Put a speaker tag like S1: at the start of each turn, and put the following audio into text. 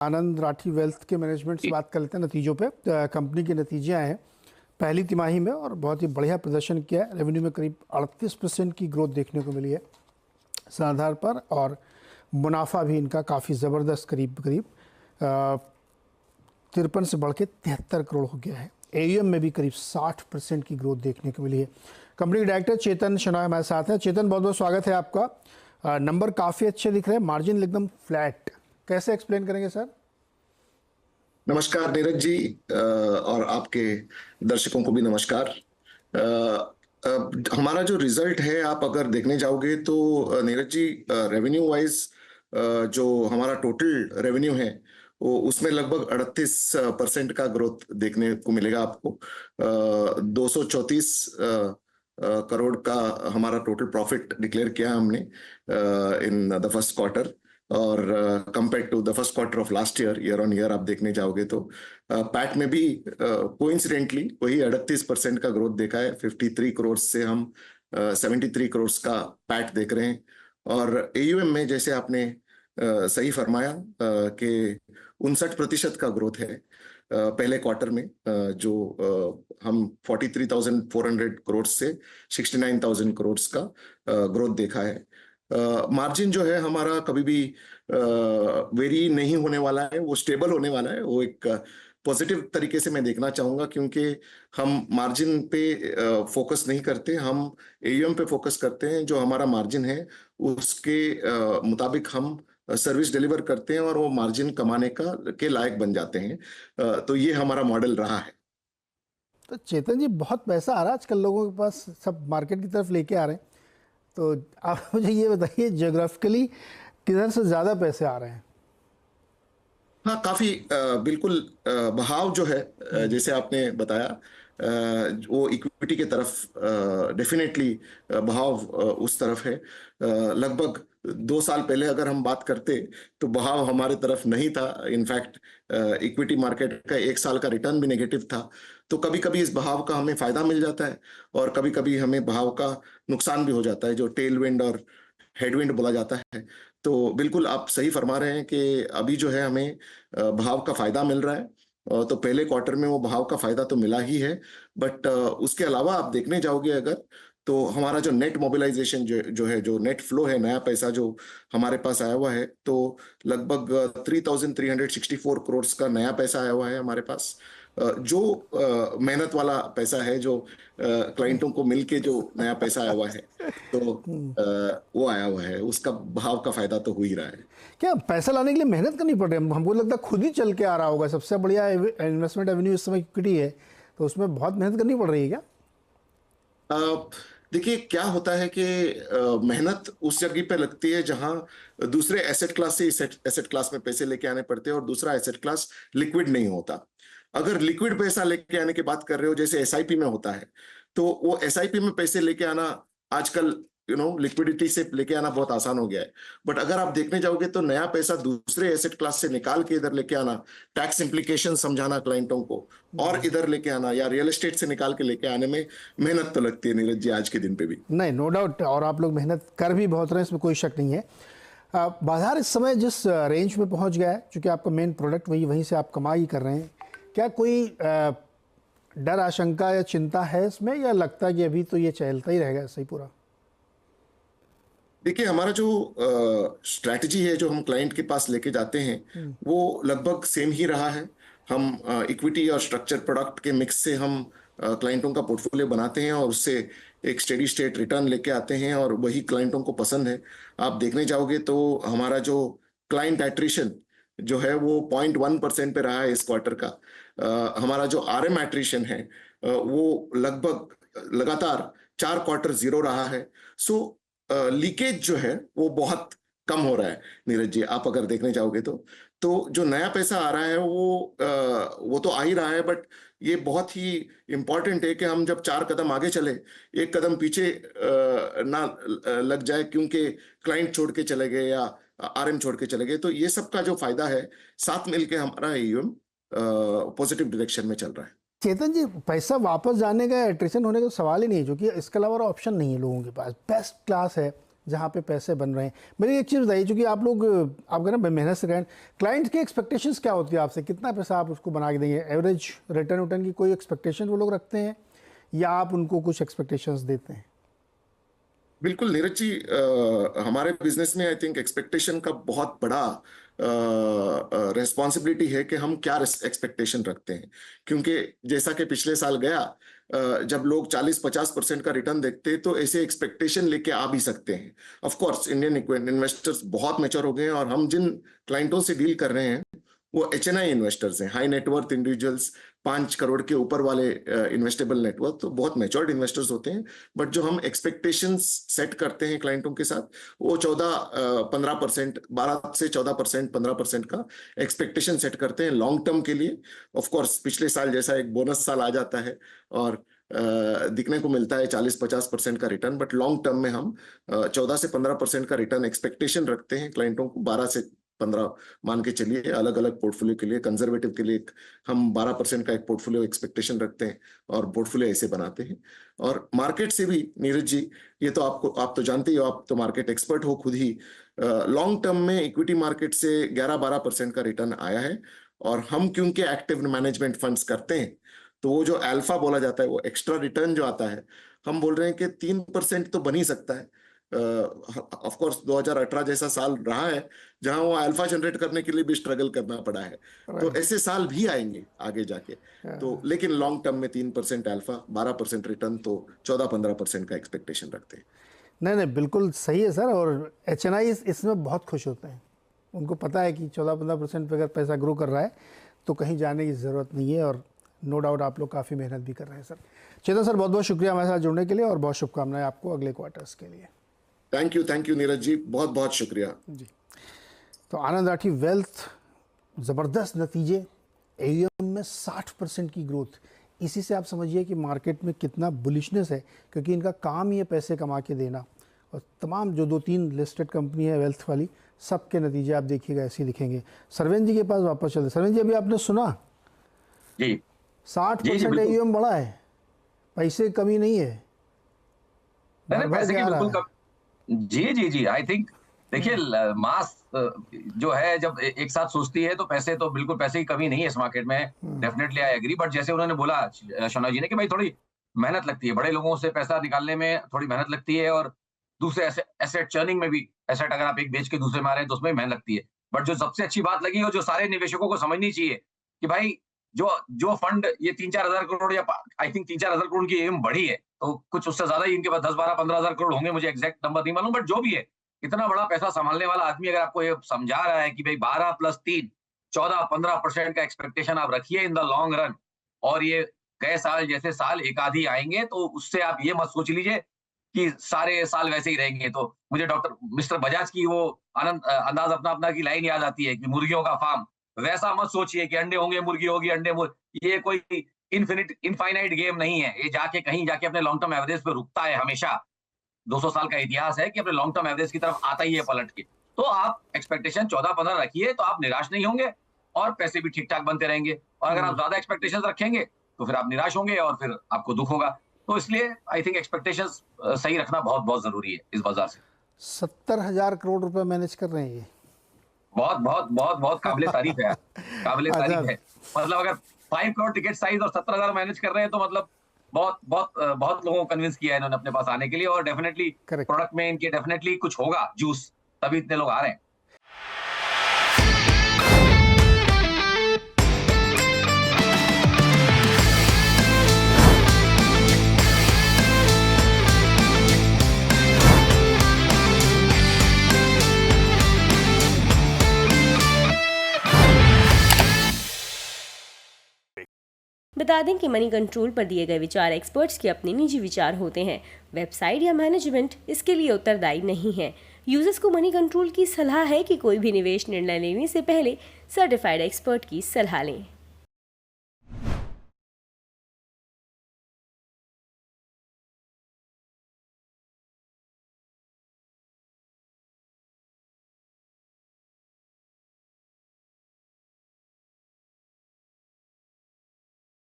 S1: आनंद Rathi wealth के management से बात कर लेते हैं नतीजों पे। कंपनी के नतीजे आए हैं पहली तिमाही में और बहुत ही बढ़िया प्रदर्शन किया है। रेवेन्यू में करीब 38% की ग्रोथ देखने को मिली है इस आधार पर, और मुनाफा भी इनका काफ़ी ज़बरदस्त करीब 53 से बढ़ के 73 करोड़ हो गया है। एयूएम में भी करीब 60% की ग्रोथ देखने को मिली है। कंपनी के डायरेक्टर चेतन शनॉय हमारे साथ हैं। चेतन, बहुत बहुत स्वागत है आपका। नंबर काफ़ी अच्छे दिख रहे हैं, मार्जिन एकदम फ्लैट, कैसे एक्सप्लेन करेंगे सर?
S2: नमस्कार नीरज जी, और आपके दर्शकों को भी नमस्कार। हमारा जो रिजल्ट है, आप अगर देखने जाओगे तो नीरज जी, रेवेन्यू वाइज जो हमारा टोटल रेवेन्यू है वो उसमें लगभग 38% का ग्रोथ देखने को मिलेगा आपको। 234 करोड़ का हमारा टोटल प्रॉफिट डिक्लेयर किया हमने इन द फर्स्ट क्वार्टर, और compare to the first quarter of last year on year आप देखने जाओगे तो पैट में भी कोइंसिडेंटली वही 38% का ग्रोथ देखा है। 53 करोड़ से हम 73 करोड़ का पैट देख रहे हैं। और एयूएम में जैसे आपने सही फरमाया कि 59% का ग्रोथ है पहले क्वार्टर में, जो हम 43,400 करोड़ से 69,000 करोड़ का ग्रोथ देखा है। मार्जिन जो है हमारा कभी भी वेरी नहीं होने वाला है, वो स्टेबल होने वाला है। वो एक पॉजिटिव तरीके से मैं देखना चाहूंगा, क्योंकि हम मार्जिन पे फोकस नहीं करते, हम एयूएम पे फोकस करते हैं। जो हमारा मार्जिन है उसके मुताबिक हम सर्विस डिलीवर करते हैं और वो मार्जिन कमाने का के लायक बन जाते हैं। तो ये हमारा मॉडल रहा है।
S1: तो चेतन जी, बहुत पैसा आ रहा है आजकल लोगों के पास, सब मार्केट की तरफ लेके आ रहे हैं। तो आप मुझे ये बताइए, जियोग्राफिकली किधर से ज़्यादा पैसे आ रहे हैं?
S2: हाँ, काफी बिल्कुल बहाव जो है, जैसे आपने बताया, वो इक्विटी के तरफ डेफिनेटली बहाव उस तरफ है। लगभग 2 साल पहले अगर हम बात करते तो बहाव हमारे तरफ नहीं था। इनफैक्ट इक्विटी मार्केट का 1 साल का रिटर्न भी नेगेटिव था। तो कभी कभी इस बहाव का हमें फायदा मिल जाता है और कभी कभी हमें बहाव का नुकसान भी हो जाता है, जो टेल विंड और हेडविंड बोला जाता है। तो बिल्कुल आप सही फरमा रहे हैं कि अभी जो है हमें भाव का फायदा मिल रहा है। तो पहले क्वार्टर में वो भाव का फायदा तो मिला ही है, बट उसके अलावा आप देखने जाओगे अगर, तो हमारा जो नेट मोबिलाइजेशन जो है, जो नेट फ्लो है, नया पैसा जो हमारे पास आया हुआ है, तो लगभग 3,364 करोड़ का नया पैसा आया हुआ है हमारे पास। जो मेहनत वाला पैसा है, जो क्लाइंटों को मिलके जो नया पैसा आया हुआ है, तो वो आया हुआ है, उसका भाव का फायदा तो हो ही रहा है।
S1: क्या पैसा लाने के लिए मेहनत करनी पड़ रही है? हमको लगता है खुद ही चल के आ रहा होगा। सबसे बढ़िया इन्वेस्टमेंट एवेन्यू इस समय इक्विटी है, तो उसमें बहुत मेहनत करनी पड़ रही है क्या?
S2: देखिए, क्या होता है कि मेहनत उस जगह पे लगती है जहां दूसरे एसेट क्लास से इस एसेट क्लास में पैसे लेके आने पड़ते हैं, और दूसरा एसेट क्लास लिक्विड नहीं होता। अगर लिक्विड पैसा लेके आने की बात कर रहे हो, जैसे एसआईपी में होता है, तो वो एसआईपी में पैसे लेके आना आजकल लिक्विडिटी से लेके आना बहुत आसान हो गया है। बट अगर आप देखने जाओगे तो नया पैसा दूसरे एसेट क्लास से निकाल के इधर लेके आना, टैक्स इंप्लीकेशन समझाना क्लाइंटों को, और इधर लेके आना या रियल एस्टेट से निकाल के लेके आने में मेहनत तो लगती है नीरज जी, आज के दिन पे भी।
S1: नहीं, नो डाउट, और आप लोग मेहनत कर भी बहुत रहे हैं, इसमें कोई शक नहीं है। बाजार इस समय जिस रेंज में पहुंच गया है, चूंकि आपका मेन प्रोडक्ट वहीं से आप कमाई कर रहे हैं, क्या कोई डर, आशंका या चिंता है इसमें, या लगता है कि अभी तो ये चलता ही रहेगा ऐसे ही पूरा?
S2: देखिए, हमारा जो स्ट्रैटेजी है, जो हम क्लाइंट के पास लेके जाते हैं, वो लगभग सेम ही रहा है। हम इक्विटी और स्ट्रक्चर प्रोडक्ट के मिक्स से हम क्लाइंटों का पोर्टफोलियो बनाते हैं और उससे एक स्टेडी स्टेट रिटर्न लेके आते हैं, और वही क्लाइंटों को पसंद है। आप देखने जाओगे तो हमारा जो क्लाइंट एट्रिशन जो है वो 0.1% पे रहा है इस क्वार्टर का। हमारा जो आरएम एट्रिशन है वो लगभग लगातार 4 क्वार्टर जीरो रहा है। सो लीकेज जो है वो बहुत कम हो रहा है नीरज जी, आप अगर देखने जाओगे तो जो नया पैसा आ रहा है वो तो आ ही रहा है, बट ये बहुत ही इंपॉर्टेंट है कि हम जब 4 कदम आगे चले, 1 कदम पीछे ना लग जाए, क्योंकि क्लाइंट छोड़ के चले गए या आरएम छोड़ के चले गए। तो ये सब का जो फायदा है, साथ मिलके हमारा एयूएम पॉजिटिव डायरेक्शन में चल रहा है।
S1: चेतन जी, पैसा वापस जाने का, एट्रिशन होने का सवाल ही नहीं है, क्योंकि इसके अलावा और ऑप्शन नहीं है लोगों के पास। बेस्ट क्लास है, जहाँ पे पैसे बन रहे हैं। मेरी एक चीज़ बताइए, चूँकि आप लोग आप कह रहे हैं मेहनत से करें, क्लाइंट की एक्सपेक्टेशंस क्या होती है आपसे, कितना पैसा आप उसको बना के देंगे? एवरेज रिटर्न की कोई एक्सपेक्टेशन वो लोग रखते हैं या आप उनको कुछ एक्सपेक्टेशंस देते हैं?
S2: बिल्कुल नीरज जी, हमारे बिजनेस में आई थिंक एक्सपेक्टेशन का बहुत बड़ा रिस्पॉन्सिबिलिटी है कि हम क्या एक्सपेक्टेशन रखते हैं। क्योंकि जैसा कि पिछले साल गया, जब लोग 40-50% का रिटर्न देखते हैं तो ऐसे एक्सपेक्टेशन लेके आ भी सकते हैं। ऑफ कोर्स इंडियन इन्वेस्टर्स बहुत मैच्योर हो गए हैं, और हम जिन क्लाइंटों से डील कर रहे हैं वो एचएनआई इन्वेस्टर्स हैं, हाई नेटवर्थ इंडिविजुअल्स, 5 करोड़ के ऊपर वाले इन्वेस्टेबल नेटवर्क, तो बहुत मैच्योर्ड इन्वेस्टर्स होते हैं। बट जो हम एक्सपेक्टेशंस सेट करते हैं क्लाइंटों के साथ, वो 14-15%, 12 से 14%, 15% का एक्सपेक्टेशन सेट करते हैं लॉन्ग टर्म के लिए। ऑफ कोर्स पिछले साल जैसा एक बोनस साल आ जाता है और दिखने को मिलता है 40-50% का रिटर्न, बट लॉन्ग टर्म में हम 14 से 15% का रिटर्न एक्सपेक्टेशन रखते हैं क्लाइंटों को। 12 से 15 मान के चलिए, अलग अलग पोर्टफोलियो के लिए, कंजर्वेटिव के लिए हम 12% का एक पोर्टफोलियो एक्सपेक्टेशन रखते हैं और पोर्टफोलियो ऐसे बनाते हैं। और मार्केट से भी नीरज जी, ये तो आप तो जानते ही हो, आप तो मार्केट एक्सपर्ट हो खुद ही, लॉन्ग टर्म में इक्विटी मार्केट से 11-12% का रिटर्न आया है। और हम क्योंकि एक्टिव मैनेजमेंट फंड्स करते हैं, तो वो जो अल्फा बोला जाता है, वो एक्स्ट्रा रिटर्न जो आता है, हम बोल रहे हैं कि 3% तो बन ही सकता है। ऑफ कोर्स 2018 जैसा साल रहा है जहां वो अल्फा जनरेट करने के लिए भी स्ट्रगल करना पड़ा है, तो ऐसे साल भी आएंगे आगे जाके। तो लेकिन लॉन्ग टर्म में 3% अल्फा, 12% रिटर्न, तो 14-15% का एक्सपेक्टेशन रखते हैं।
S1: नहीं, बिल्कुल सही है सर। और एचएनआई इसमें बहुत खुश होते हैं, उनको पता है कि 14-15% पे अगर पैसा ग्रो कर रहा है तो कहीं जाने की ज़रूरत नहीं है। और नो डाउट आप लोग काफ़ी मेहनत भी कर रहे हैं सर। चेतन सर, बहुत बहुत शुक्रिया हमारे साथ जुड़ने के लिए, और बहुत शुभकामनाएं आपको अगले क्वार्टर्स के लिए।
S2: थैंक यू नीरज जी, बहुत बहुत शुक्रिया
S1: जी। तो आनंद राठी वेल्थ, ज़बरदस्त नतीजे, एयूएम में 60% की ग्रोथ। इसी से आप समझिए कि मार्केट में कितना बुलिशनेस है, क्योंकि इनका काम ही है पैसे कमा के देना। और तमाम जो 2-3 लिस्टेड कंपनी है वेल्थ वाली, सबके नतीजे आप देखिएगा ऐसे ही दिखेंगे। सरवेन जी के पास वापस चलते। सरवेन जी, अभी आपने सुना
S3: जी
S1: 60% एयूएम बढ़ा है, पैसे कमी नहीं है,
S3: पैसे की बिल्कुल जी आई थिंक देखिए, मास जो है जब एक साथ सोचती है तो पैसे तो बिल्कुल, पैसे की कमी नहीं है इस मार्केट में। Definitely I agree. बट जैसे उन्होंने बोला शौनक जी ने कि भाई थोड़ी मेहनत लगती है, बड़े लोगों से पैसा निकालने में थोड़ी मेहनत लगती है, और दूसरे एसेट चर्निंग में भी, एसेट अगर आप एक बेच के दूसरे में आ रहे हैं तो उसमें भी मेहनत लगती है। बट जो सबसे अच्छी बात लगी और जो सारे निवेशकों को समझनी चाहिए कि भाई जो फंड ये 3-4 हजार करोड़, या आई थिंक 3-4 हजार करोड़ की एम बढ़ी है, तो कुछ उससे ज्यादा ही इनके पास 10-12-15 हजार करोड़ होंगे, मुझे एग्जैक्ट नंबर नहीं मालूम, बट जो भी है, इतना बड़ा पैसा संभालने वाला आदमी अगर आपको ये समझा रहा है कि भाई 12 + 3 14-15% का एक्सपेक्टेशन आप रखिए इन द लॉन्ग रन, और ये गए साल जैसे साल एक आधी आएंगे, तो उससे आप ये मत सोच लीजिए कि सारे साल वैसे ही रहेंगे। तो मुझे डॉक्टर मिस्टर बजाज की वो अंदाज अपना अपना की लाइन याद आती है कि मुर्गियों का फार्म, वैसा मत सोचिए कि अंडे होंगे, मुर्गी होगी, अंडे ये कोई इनफाइनाइट गेम नहीं है। ये जाके कहीं जाके अपने लॉन्ग टर्म एवरेज पे रुकता है हमेशा। 200 साल का इतिहास है कि अपने लॉन्ग टर्म एवरेज की तरफ आता ही है पलट के। तो आप एक्सपेक्टेशन 14-15 रखिए, तो आप निराश नहीं होंगे और पैसे भी ठीक ठाक बनते रहेंगे। और अगर आप ज्यादा एक्सपेक्टेशन रखेंगे तो फिर आप निराश होंगे और फिर आपको दुख होगा। तो इसलिए आई थिंक एक्सपेक्टेशंस सही रखना बहुत बहुत जरूरी है इस बाजार से।
S1: 70,000 करोड़ रुपए मैनेज कर रहे हैं ये।
S3: बहुत बहुत बहुत बहुत काबिले तारीफ है, काबिले तारीफ है। मतलब अगर 5 करोड़ टिकट साइज और 70,000 मैनेज कर रहे हैं, तो मतलब बहुत बहुत बहुत लोगों को कन्विंस किया है इन्होंने अपने पास आने के लिए, और डेफिनेटली प्रोडक्ट में इनके डेफिनेटली कुछ होगा जूस, तभी इतने लोग आ रहे हैं।
S4: बता दें कि मनी कंट्रोल पर दिए गए विचार एक्सपर्ट्स के अपने निजी विचार होते हैं। वेबसाइट या मैनेजमेंट इसके लिए उत्तरदायी नहीं है। यूजर्स को मनी कंट्रोल की सलाह है कि कोई भी निवेश निर्णय लेने से पहले सर्टिफाइड एक्सपर्ट की सलाह लें।